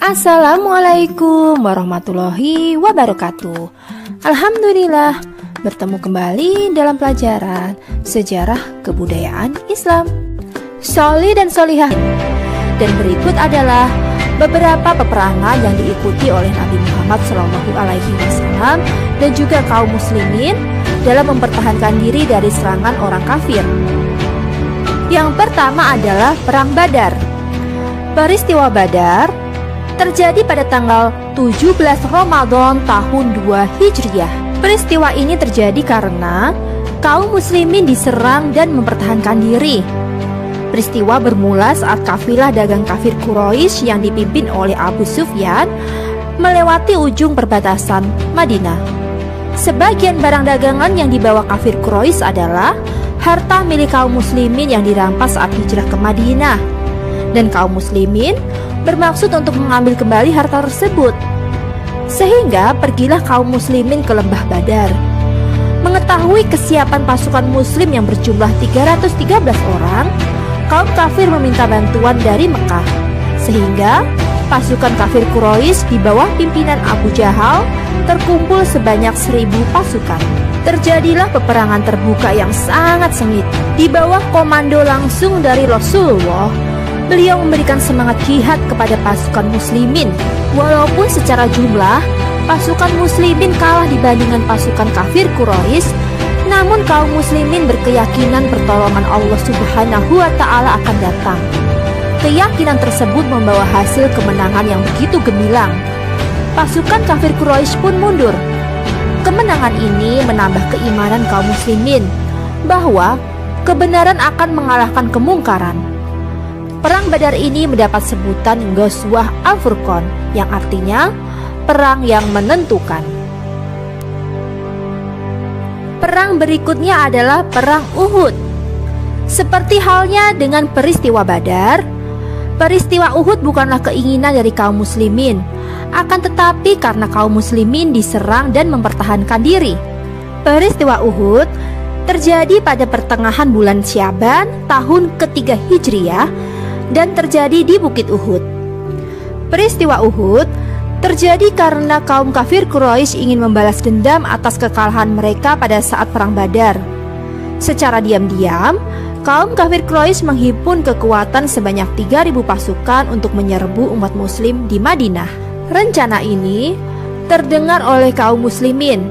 Assalamualaikum warahmatullahi wabarakatuh. Alhamdulillah, bertemu kembali dalam pelajaran sejarah kebudayaan Islam. Sholih dan sholihah. Dan berikut adalah beberapa peperangan yang diikuti oleh Nabi Muhammad SAW dan juga kaum muslimin dalam mempertahankan diri dari serangan orang kafir. Yang pertama adalah Perang Badar. Peristiwa Badar terjadi pada tanggal 17 Ramadan tahun 2 Hijriah. Peristiwa ini terjadi karena kaum muslimin diserang dan mempertahankan diri. Peristiwa bermula saat kafilah dagang kafir Quraisy yang dipimpin oleh Abu Sufyan melewati ujung perbatasan Madinah. Sebagian barang dagangan yang dibawa kafir Quraisy adalah harta milik kaum muslimin yang dirampas saat hijrah ke Madinah. Dan kaum muslimin bermaksud untuk mengambil kembali harta tersebut. Sehingga pergilah kaum muslimin ke lembah Badar. Mengetahui kesiapan pasukan muslim yang berjumlah 313 orang, kaum kafir meminta bantuan dari Mekah. Sehingga pasukan kafir Quraisy di bawah pimpinan Abu Jahal terkumpul sebanyak 1000 pasukan. Terjadilah peperangan terbuka yang sangat sengit. Di bawah komando langsung dari Rasulullah, beliau memberikan semangat jihad kepada pasukan muslimin. Walaupun secara jumlah pasukan muslimin kalah dibandingkan pasukan kafir Quraisy, namun kaum muslimin berkeyakinan pertolongan Allah Subhanahu wa Ta'ala akan datang. Keyakinan tersebut membawa hasil kemenangan yang begitu gemilang. Pasukan kafir Quraisy pun mundur. Kemenangan ini menambah keimanan kaum muslimin bahwa kebenaran akan mengalahkan kemungkaran. Perang Badar ini mendapat sebutan Ghazwah Al-Furqan, yang artinya perang yang menentukan. Perang berikutnya adalah Perang Uhud. Seperti halnya dengan peristiwa Badar, peristiwa Uhud bukanlah keinginan dari kaum muslimin, akan tetapi karena kaum muslimin diserang dan mempertahankan diri. Peristiwa Uhud terjadi pada pertengahan bulan Syaban tahun ketiga Hijriah dan terjadi di Bukit Uhud. Peristiwa Uhud terjadi karena kaum kafir Quraisy ingin membalas dendam atas kekalahan mereka pada saat Perang Badar. Secara diam-diam, kaum kafir Quraisy menghimpun kekuatan sebanyak 3000 pasukan untuk menyerbu umat muslim di Madinah. Rencana ini terdengar oleh kaum muslimin,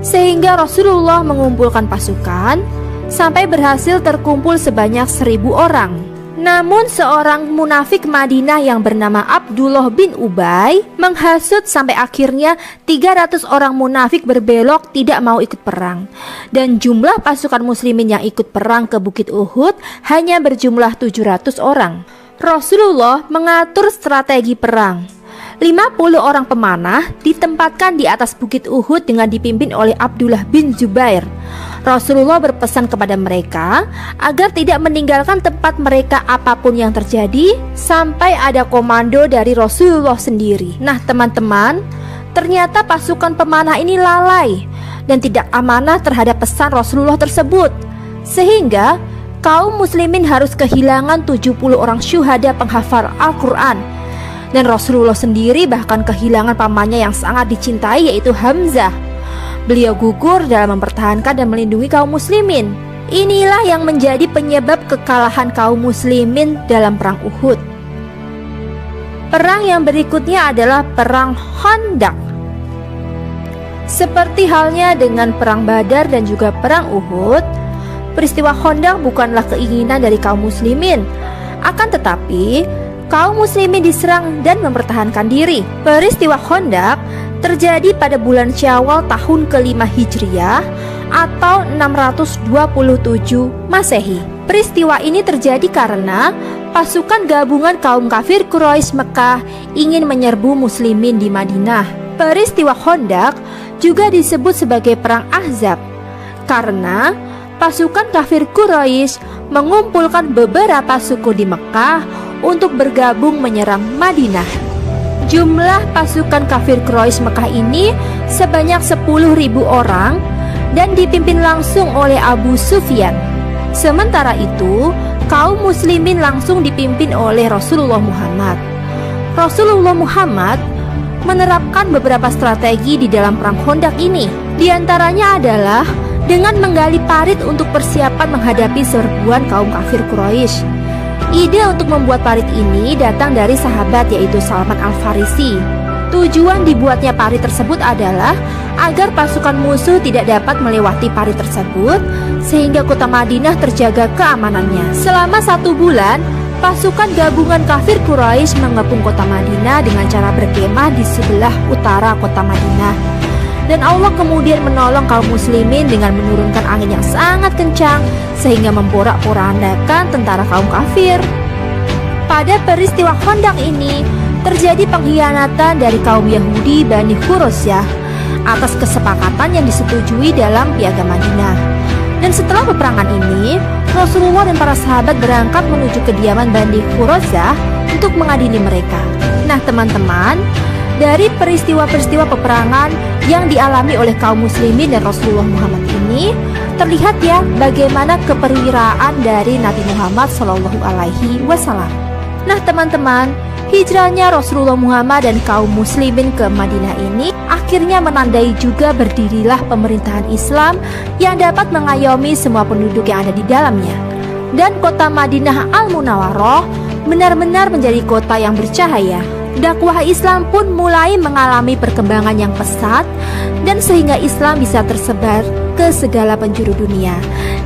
sehingga Rasulullah mengumpulkan pasukan sampai berhasil terkumpul sebanyak 1000 orang. Namun seorang munafik Madinah yang bernama Abdullah bin Ubay menghasut sampai akhirnya 300 orang munafik berbelok tidak mau ikut perang. Dan jumlah pasukan muslimin yang ikut perang ke Bukit Uhud hanya berjumlah 700 orang. Rasulullah mengatur strategi perang. 50 orang pemanah ditempatkan di atas Bukit Uhud dengan dipimpin oleh Abdullah bin Zubair. Rasulullah berpesan kepada mereka agar tidak meninggalkan tempat mereka apapun yang terjadi sampai ada komando dari Rasulullah sendiri. Nah teman-teman, ternyata pasukan pemanah ini lalai dan tidak amanah terhadap pesan Rasulullah tersebut, sehingga kaum muslimin harus kehilangan 70 orang syuhada penghafal Al-Quran. Dan Rasulullah sendiri bahkan kehilangan pamannya yang sangat dicintai, yaitu Hamzah. Beliau gugur dalam mempertahankan dan melindungi kaum muslimin. Inilah yang menjadi penyebab kekalahan kaum muslimin dalam Perang Uhud. Perang yang berikutnya adalah Perang Khandaq. Seperti halnya dengan Perang Badar dan juga Perang Uhud, peristiwa Khandaq bukanlah keinginan dari kaum muslimin. Akan tetapi kaum muslimin diserang dan mempertahankan diri. Peristiwa Khandaq terjadi pada bulan Syawal tahun ke-5 Hijriah atau 627 Masehi. Peristiwa ini terjadi karena pasukan gabungan kaum kafir Quraisy Mekah ingin menyerbu muslimin di Madinah. Peristiwa Khandaq juga disebut sebagai Perang Ahzab karena pasukan kafir Quraisy mengumpulkan beberapa suku di Mekah untuk bergabung menyerang Madinah. Jumlah pasukan kafir Quraisy Mekah ini sebanyak 10.000 orang dan dipimpin langsung oleh Abu Sufyan. Sementara itu, kaum muslimin langsung dipimpin oleh Rasulullah Muhammad. Rasulullah Muhammad menerapkan beberapa strategi di dalam perang Khandaq ini. Di antaranya adalah dengan menggali parit untuk persiapan menghadapi serbuan kaum kafir Quraisy. Ide untuk membuat parit ini datang dari sahabat yaitu Salman Al-Farisi. Tujuan dibuatnya parit tersebut adalah agar pasukan musuh tidak dapat melewati parit tersebut sehingga kota Madinah terjaga keamanannya. Selama 1 bulan, pasukan gabungan kafir Quraisy mengepung kota Madinah dengan cara berkemah di sebelah utara kota Madinah. Dan Allah kemudian menolong kaum muslimin dengan menurunkan angin yang sangat kencang sehingga memporak-porandakan tentara kaum kafir. Pada peristiwa Khandaq ini terjadi pengkhianatan dari kaum Yahudi Bani Quraisyah atas kesepakatan yang disetujui dalam Piagam Madinah. Dan setelah peperangan ini, Rasulullah dan para sahabat berangkat menuju kediaman Bani Quraisyah untuk mengadili mereka. Nah teman-teman, dari peristiwa-peristiwa peperangan yang dialami oleh kaum muslimin dan Rasulullah Muhammad ini, terlihat ya bagaimana keperwiraan dari Nabi Muhammad SAW. Nah teman-teman, hijrahnya Rasulullah Muhammad dan kaum muslimin ke Madinah ini akhirnya menandai juga berdirilah pemerintahan Islam yang dapat mengayomi semua penduduk yang ada di dalamnya. Dan kota Madinah Al-Munawwarah benar-benar menjadi kota yang bercahaya. Dakwah Islam pun mulai mengalami perkembangan yang pesat dan sehingga Islam bisa tersebar ke segala penjuru dunia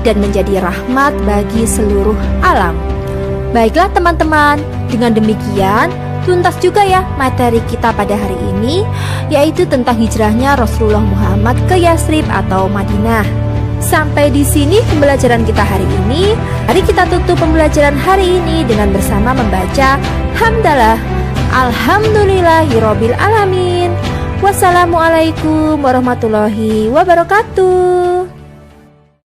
dan menjadi rahmat bagi seluruh alam. Baiklah teman-teman, dengan demikian tuntas juga ya materi kita pada hari ini, yaitu tentang hijrahnya Rasulullah Muhammad ke Yathrib atau Madinah. Sampai di sini pembelajaran kita hari ini. Mari kita tutup pembelajaran hari ini dengan bersama membaca hamdalah. Alhamdulillahirobbil alamin. Wassalamualaikum warahmatullahi wabarakatuh.